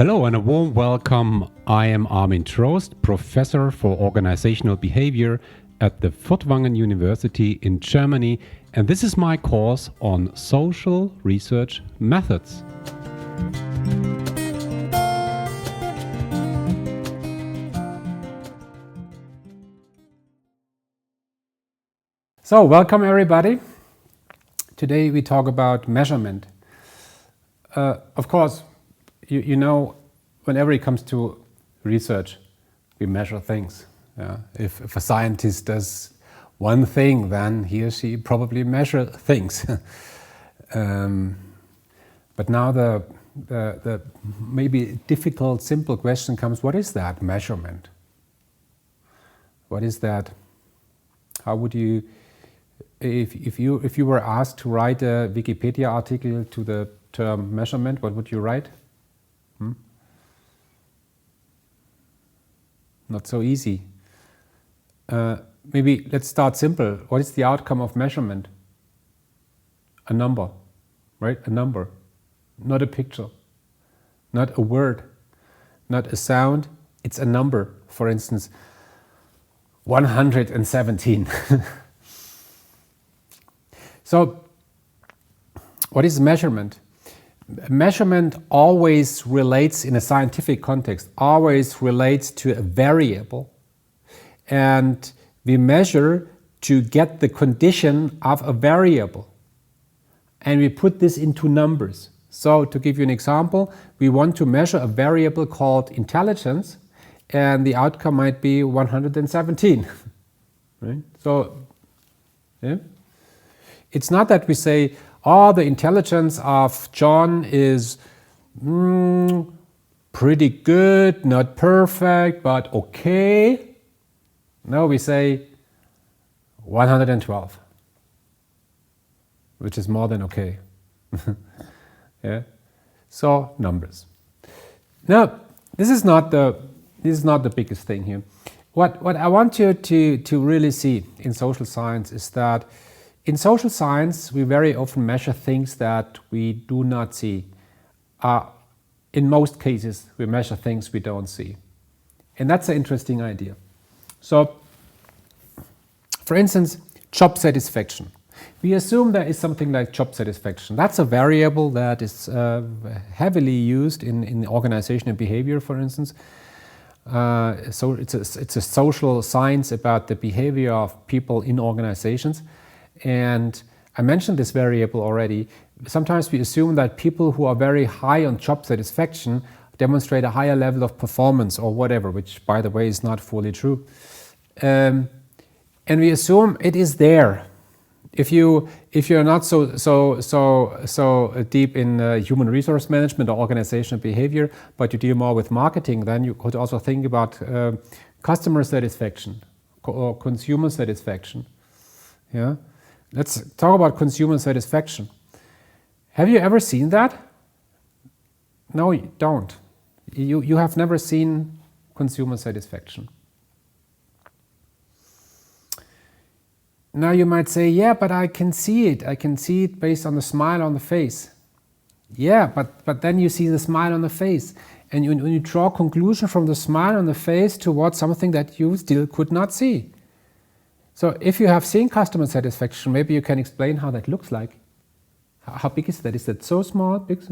Hello and a warm welcome. I am Armin Trost, Professor for Organizational Behavior at the Furtwangen University in Germany, and this is my course on social research methods. So, welcome everybody. Today we talk about measurement. Of course, you know, whenever it comes to research, we measure things. If a scientist does one thing, then he or she probably measures things. But now the maybe difficult, simple question comes: what is that measurement? What is that? How would you, if you were asked to write a Wikipedia article to the term measurement, what would you write? Not so easy. Maybe let's start simple. What is the outcome of measurement? A number, right? A number, not a picture, not a word, not a sound. It's a number. For instance, 117. So, what is measurement? Measurement always relates, in a scientific context, always relates to a variable, and we measure to get the condition of a variable, and we put this into numbers. So, to give you an example, we want to measure a variable called intelligence, and the outcome might be 117. Right? So, yeah. It's not that we say, oh, the intelligence of John is pretty good, not perfect, but okay. No, we say 112, which is more than okay. Yeah. So numbers. Now, this is not the biggest thing here. What I want you to really see in social science is that in social science, we very often measure things that we do not see. In most cases, we measure things we don't see. And that's an interesting idea. So, for instance, job satisfaction. We assume there is something like job satisfaction. That's a variable that is heavily used in organizational behavior, for instance. So it's a social science about the behavior of people in organizations. And I mentioned this variable already. Sometimes we assume that people who are very high on job satisfaction demonstrate a higher level of performance or whatever, which, by the way, is not fully true. And we assume it is there. If you're not so deep in human resource management or organizational behavior, but you deal more with marketing, then you could also think about customer satisfaction or consumer satisfaction. Yeah. Let's talk about consumer satisfaction. Have you ever seen that? No, you don't. You have never seen consumer satisfaction. Now you might say, yeah, but I can see it. I can see it based on the smile on the face. Yeah, but then you see the smile on the face. And when you draw a conclusion from the smile on the face towards something that you still could not see. So if you have seen customer satisfaction, maybe you can explain how that looks like. How big is that? Is that so small? Big?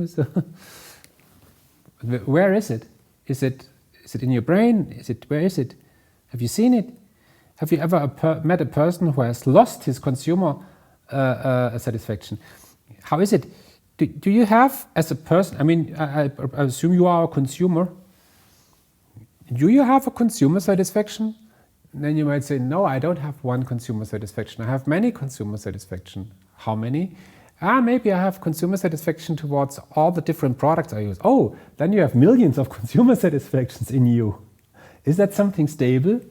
Where is it? Is it in your brain? Where is it? Have you seen it? Have you ever met a person who has lost his consumer satisfaction? How is it? Do you have, as a person, I mean, I assume you are a consumer. Do you have a consumer satisfaction? Then you might say, no, I don't have one consumer satisfaction. I have many consumer satisfaction. How many? Maybe I have consumer satisfaction towards all the different products I use. Oh, then you have millions of consumer satisfactions in you. Is that something stable?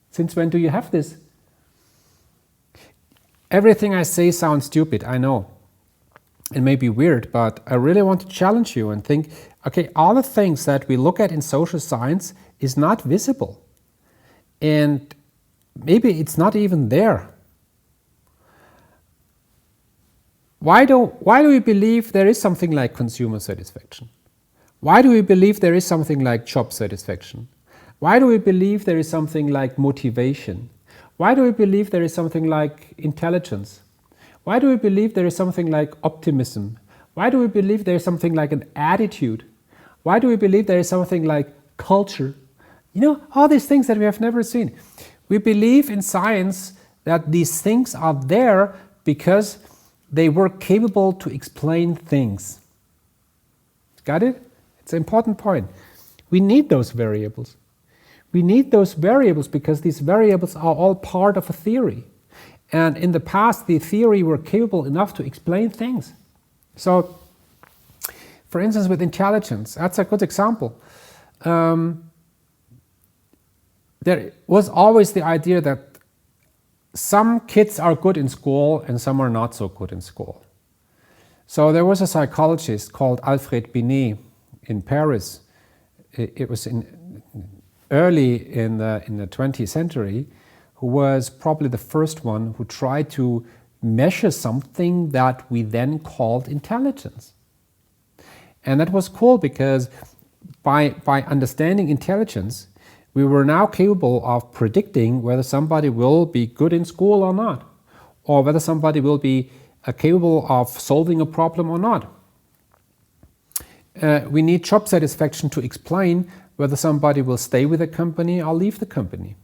Since when do you have this? Everything I say sounds stupid, I know. It may be weird, but I really want to challenge you and think, okay, all the things that we look at in social science is not visible. And maybe it's not even there. Why do we believe there is something like consumer satisfaction? Why do we believe there is something like job satisfaction? Why do we believe there is something like motivation? Why do we believe there is something like intelligence? Why do we believe there is something like optimism? Why do we believe there is something like an attitude? Why do we believe there is something like culture? You know, all these things that we have never seen. We believe in science that these things are there because they were capable to explain things. Got it? It's an important point. We need those variables. We need those variables because these variables are all part of a theory. And in the past, the theory were capable enough to explain things. So, for instance, with intelligence, that's a good example. There was always the idea that some kids are good in school and some are not so good in school. So there was a psychologist called Alfred Binet in Paris. It was early in the 20th century, who was probably the first one who tried to measure something that we then called intelligence. And that was cool because by understanding intelligence, we were now capable of predicting whether somebody will be good in school or not, or whether somebody will be capable of solving a problem or not. We need job satisfaction to explain whether somebody will stay with a company or leave the company,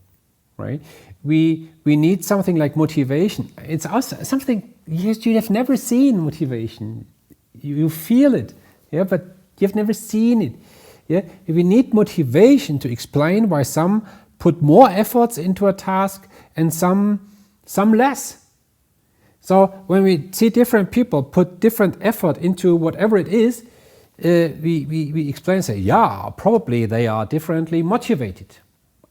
right? We need something like motivation. It's also something you have never seen. Motivation, you feel it, yeah, but you've never seen it. Yeah, we need motivation to explain why some put more efforts into a task and some less. So when we see different people put different effort into whatever it is, we explain, say, yeah, probably they are differently motivated.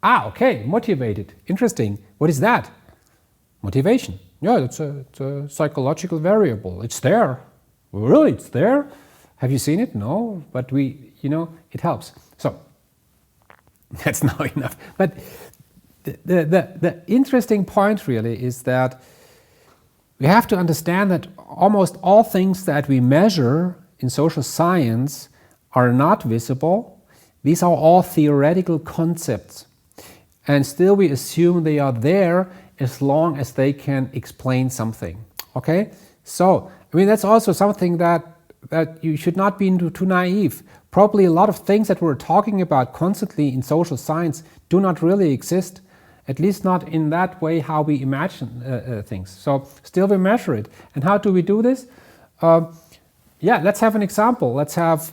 Ah, okay, motivated. Interesting. What is that? Motivation. Yeah, it's a psychological variable. It's there. Really, it's there? Have you seen it? No, but it helps. So that's not enough. But the interesting point really is that we have to understand that almost all things that we measure in social science are not visible. These are all theoretical concepts. And still we assume they are there as long as they can explain something. Okay? So, I mean, that's also something that you should not be too naive. Probably a lot of things that we're talking about constantly in social science do not really exist, at least not in that way how we imagine things. So still we measure it. And how do we do this? Yeah, let's have an example. Let's have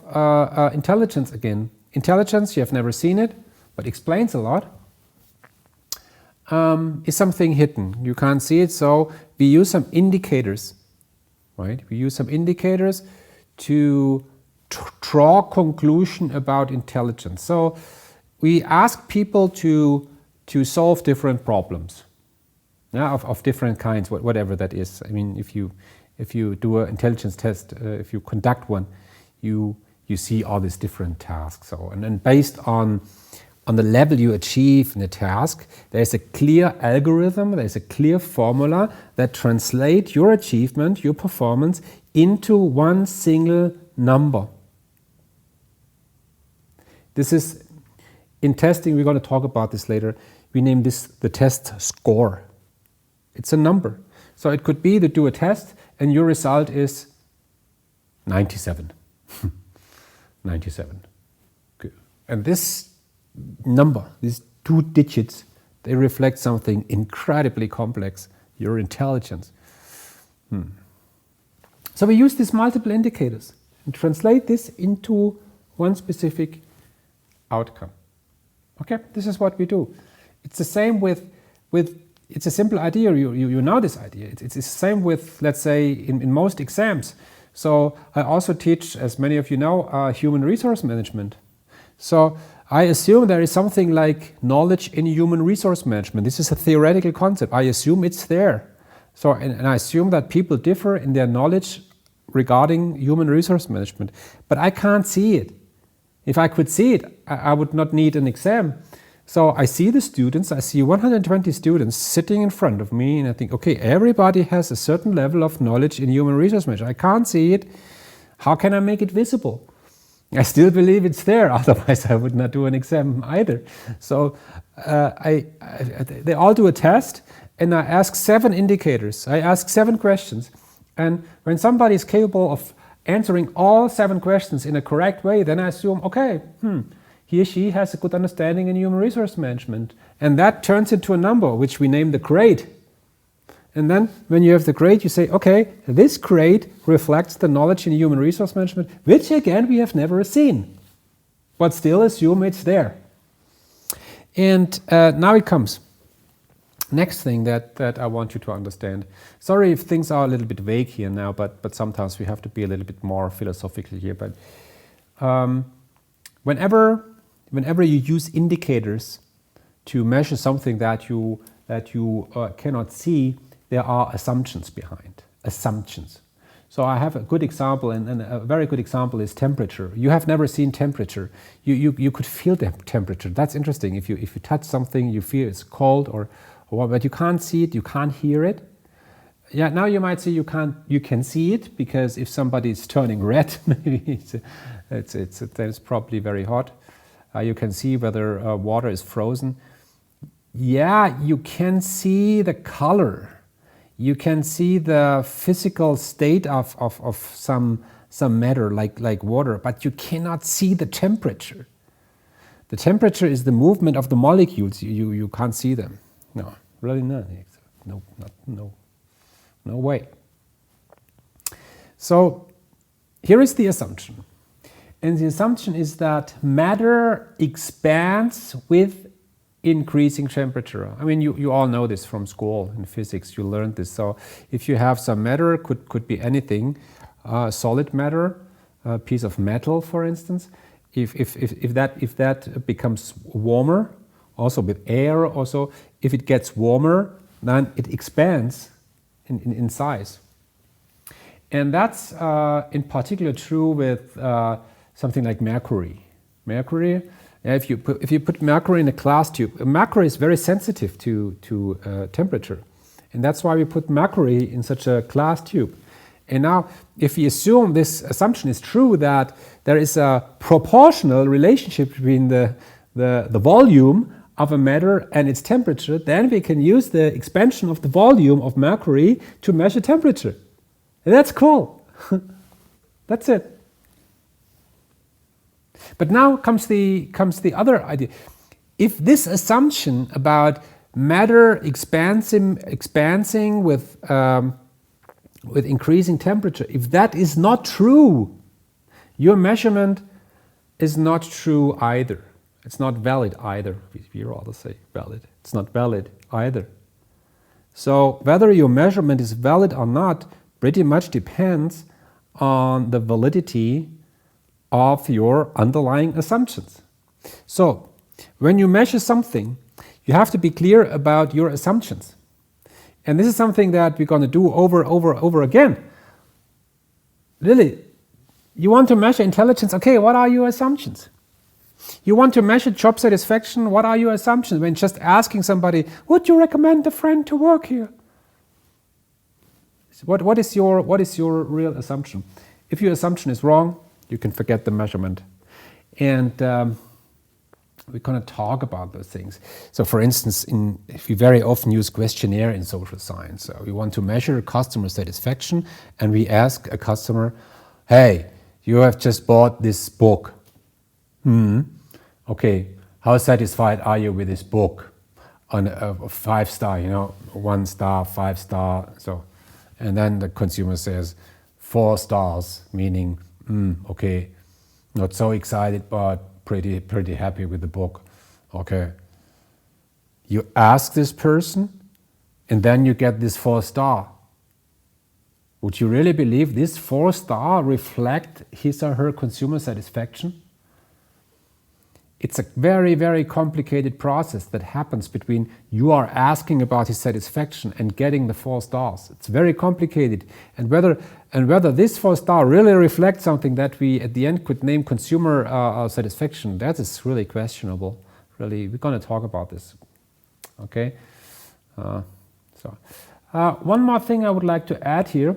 intelligence again. Intelligence, you have never seen it, but explains a lot. Is something hidden. You can't see it, so we use some indicators, right? We use some indicators to draw conclusion about intelligence. So we ask people to solve different problems, yeah, of different kinds, whatever that is. I mean, if you do an intelligence test, if you conduct one, you see all these different tasks. So, and then based on the level you achieve in a task, there's a clear algorithm, there's a clear formula that translates your achievement, your performance, into one single number. This is, in testing, we're going to talk about this later, we name this the test score. It's a number. So it could be to do a test and your result is 97. 97. Good. And this number, these 2 digits, they reflect something incredibly complex, your intelligence. So we use these multiple indicators and translate this into one specific outcome. Okay, this is what we do. It's the same with it's a simple idea, you know this idea. It's the same with, let's say, in most exams. So I also teach, as many of you know, human resource management. So I assume there is something like knowledge in human resource management. This is a theoretical concept. I assume it's there. So, and I assume that people differ in their knowledge regarding human resource management. But I can't see it. If I could see it, I would not need an exam. So I see the students, I see 120 students sitting in front of me, and I think, okay, everybody has a certain level of knowledge in human resource management. I can't see it. How can I make it visible? I still believe it's there, otherwise I would not do an exam either. So they all do a test, and I ask 7 indicators. I ask 7 questions. And when somebody is capable of answering all 7 questions in a correct way, then I assume, okay, he or she has a good understanding in human resource management. And that turns into a number, which we name the grade. And then when you have the grade, you say, okay, this grade reflects the knowledge in human resource management, which again we have never seen, but still assume it's there. And now it comes. Next thing that I want you to understand. Sorry if things are a little bit vague here now, but sometimes we have to be a little bit more philosophical here. But whenever you use indicators to measure something that you cannot see, there are assumptions behind. Assumptions. So I have a good example, and a very good example is temperature. You have never seen temperature. You could feel the temperature. That's interesting. If you touch something, you feel it's cold, but you can't see it, you can't hear it. Yeah, now you might say you can see it, because if somebody is turning red, maybe it's probably very hot. You can see whether water is frozen. Yeah, you can see the color. You can see the physical state of some matter like water, but you cannot see the temperature. The temperature is the movement of the molecules. You can't see them. No, really not. No way. So here is the assumption. And the assumption is that matter expands with increasing temperature. I mean, you all know this from school in physics. You learned this. So if you have some matter, could be anything, solid matter, a piece of metal, for instance. If that becomes warmer, also with air, also if it gets warmer, then it expands in size. And that's in particular true with something like mercury. Mercury. If you put mercury in a glass tube, mercury is very sensitive to temperature, and that's why we put mercury in such a glass tube. And now, if we assume this assumption is true, that there is a proportional relationship between the volume of a matter and its temperature, then we can use the expansion of the volume of mercury to measure temperature. And that's cool. That's it. But now comes the other idea. If this assumption about matter expanding with increasing temperature, if that is not true, your measurement is not true either. It's not valid either. We rather say valid. It's not valid either. So whether your measurement is valid or not pretty much depends on the validity of your underlying assumptions. So when you measure something, you have to be clear about your assumptions. And this is something that we're going to do over again. Really, you want to measure intelligence, okay, what are your assumptions? You want to measure job satisfaction, what are your assumptions? When just asking somebody, would you recommend a friend to work here? What is your real assumption? If your assumption is wrong, you can forget the measurement. And we're going to talk about those things. So for instance, we very often use questionnaire in social science. So we want to measure customer satisfaction, and we ask a customer, hey, you have just bought this book. Okay, how satisfied are you with this book? On a 5-star, 1 star, 5 star. So, and then the consumer says 4 stars, meaning, okay, not so excited, but pretty happy with the book. Okay. You ask this person, and then you get this 4 star. Would you really believe this 4 star reflect his or her consumer satisfaction? It's a very, very complicated process that happens between you are asking about his satisfaction and getting the 4 stars. It's very complicated. And whether this 4 star really reflects something that we at the end could name consumer satisfaction, that is really questionable. Really, we're going to talk about this. Okay. One more thing I would like to add here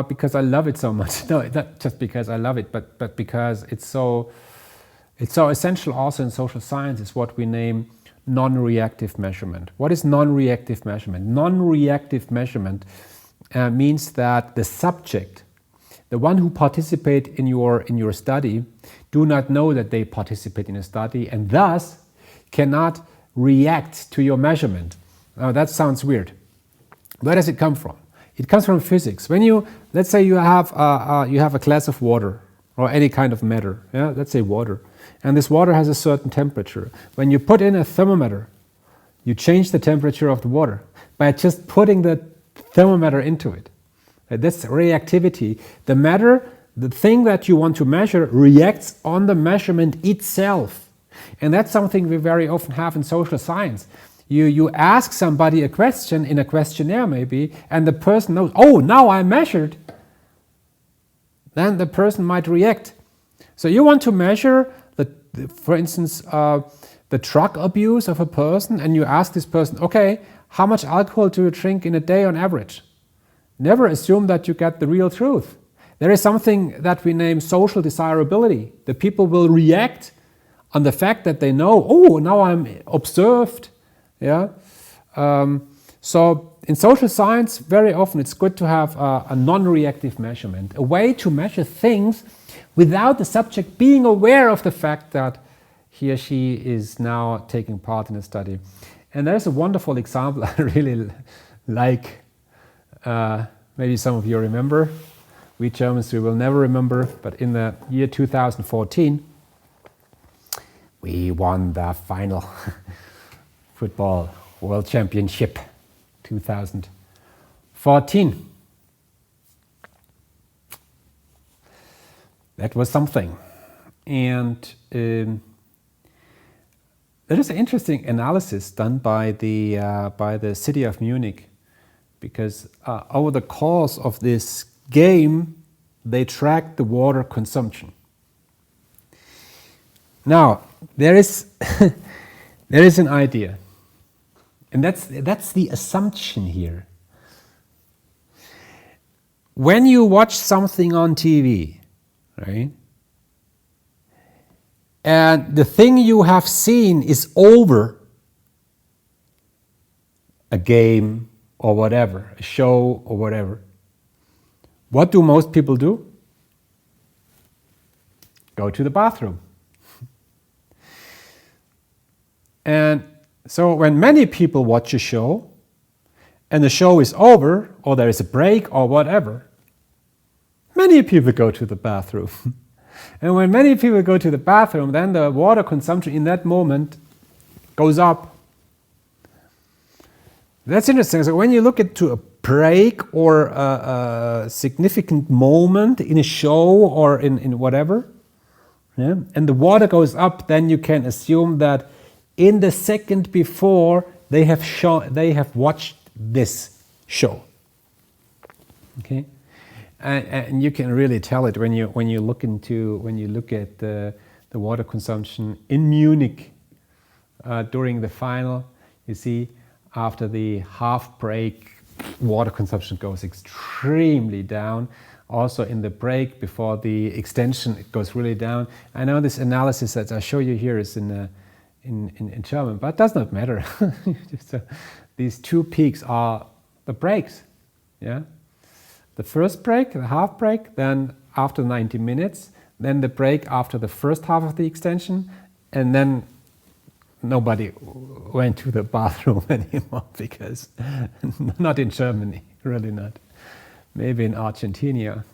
because I love it so much. No, not just because I love it, but because it's so essential also in social science, is what we name non-reactive measurement. What is non-reactive measurement? Non-reactive measurement means that the subject, the one who participate in your study, do not know that they participate in a study and thus cannot react to your measurement. Now that sounds weird. Where does it come from? It comes from physics. When you, let's say you have a glass of water or any kind of matter, yeah? Let's say water, and this water has a certain temperature. When you put in a thermometer, you change the temperature of the water by just putting the thermometer into it. That's reactivity. The matter, the thing that you want to measure, reacts on the measurement itself. And that's something we very often have in social science. You ask somebody a question in a questionnaire maybe, and the person knows, oh, now I measured. Then the person might react. So you want to measure, for instance, the drug abuse of a person, and you ask this person, okay, how much alcohol do you drink in a day on average? Never assume that you get the real truth. There is something that we name social desirability. The people will react on the fact that they know, oh, now I'm observed. Yeah. So in social science, very often it's good to have a non-reactive measurement, a way to measure things without the subject being aware of the fact that he or she is now taking part in a study. And there's a wonderful example I really like. Maybe some of you remember. We Germans, we will never remember, but in the year 2014, we won the final football world championship 2014. That was something. And there is an interesting analysis done by the city of Munich, because over the course of this game, they tracked the water consumption. Now, there is an idea, and that's the assumption here. When you watch something on TV, right, and the thing you have seen is over, a game or whatever, a show or whatever, what do most people do? Go to the bathroom. And so when many people watch a show and the show is over, or there is a break or whatever, many people go to the bathroom. And when many people go to the bathroom, then the water consumption in that moment goes up. That's interesting. So when you look into a break or a significant moment in a show or in whatever, yeah, and the water goes up, then you can assume that in the second before they have watched this show. Okay, and you can really tell it when you look at the water consumption in Munich during the final. You see, after the half break, water consumption goes extremely down. Also in the break before the extension, it goes really down. I know this analysis that I show you here is in German, but it does not matter. These two peaks are the breaks. Yeah, the first break, the half break, then after 90 minutes, then the break after the first half of the extension, and then nobody went to the bathroom anymore, because not in Germany, really not. Maybe in Argentina,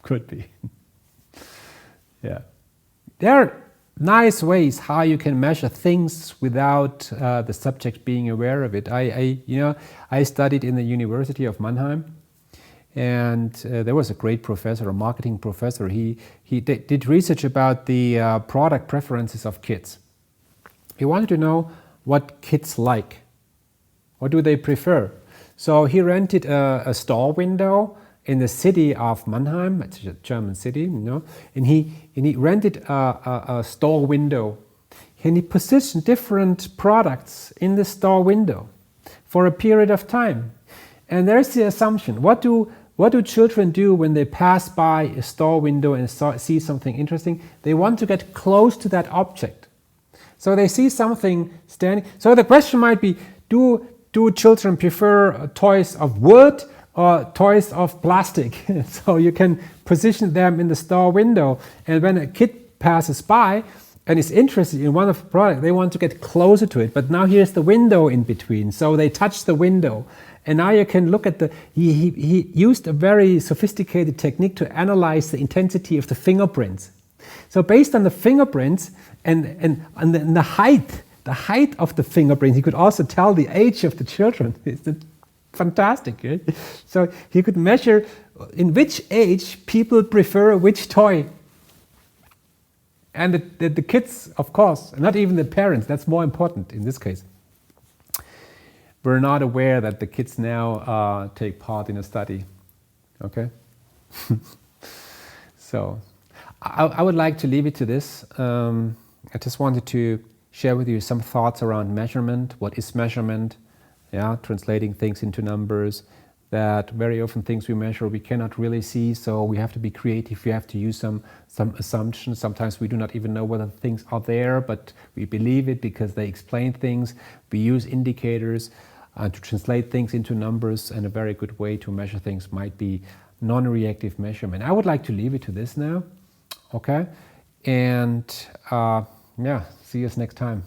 could be. Yeah, there are nice ways how you can measure things without the subject being aware of it. I studied in the University of Mannheim, and there was a great professor, a marketing professor. He did research about the product preferences of kids. He wanted to know what kids like. What do they prefer? So he rented a store window in the city of Mannheim. It's a German city, you know. And he rented a store window. And he positioned different products in the store window for a period of time. And there's the assumption. What do What do children do when they pass by a store window and see something interesting? They want to get close to that object. So they see something standing. So the question might be, do children prefer toys of wood or toys of plastic? So you can position them in the store window, and when a kid passes by and is interested in one of the products, they want to get closer to it. But now here's the window in between, so they touch the window. And now you can look at he used a very sophisticated technique to analyze the intensity of the fingerprints. So based on the fingerprints and the height of the fingerprints, he could also tell the age of the children. It's fantastic, right? So he could measure in which age people prefer which toy. And the kids, of course, not even the parents, that's more important in this case. We're not aware that the kids now take part in a study, okay? So I would like to leave it to this. I just wanted to share with you some thoughts around measurement. What is measurement? Yeah, translating things into numbers, that very often things we measure we cannot really see, so we have to be creative. We have to use some assumptions. Sometimes we do not even know whether things are there, but we believe it because they explain things. We use indicators to translate things into numbers, and a very good way to measure things might be non-reactive measurement. I would like to leave it to this now, okay? And yeah, see you next time.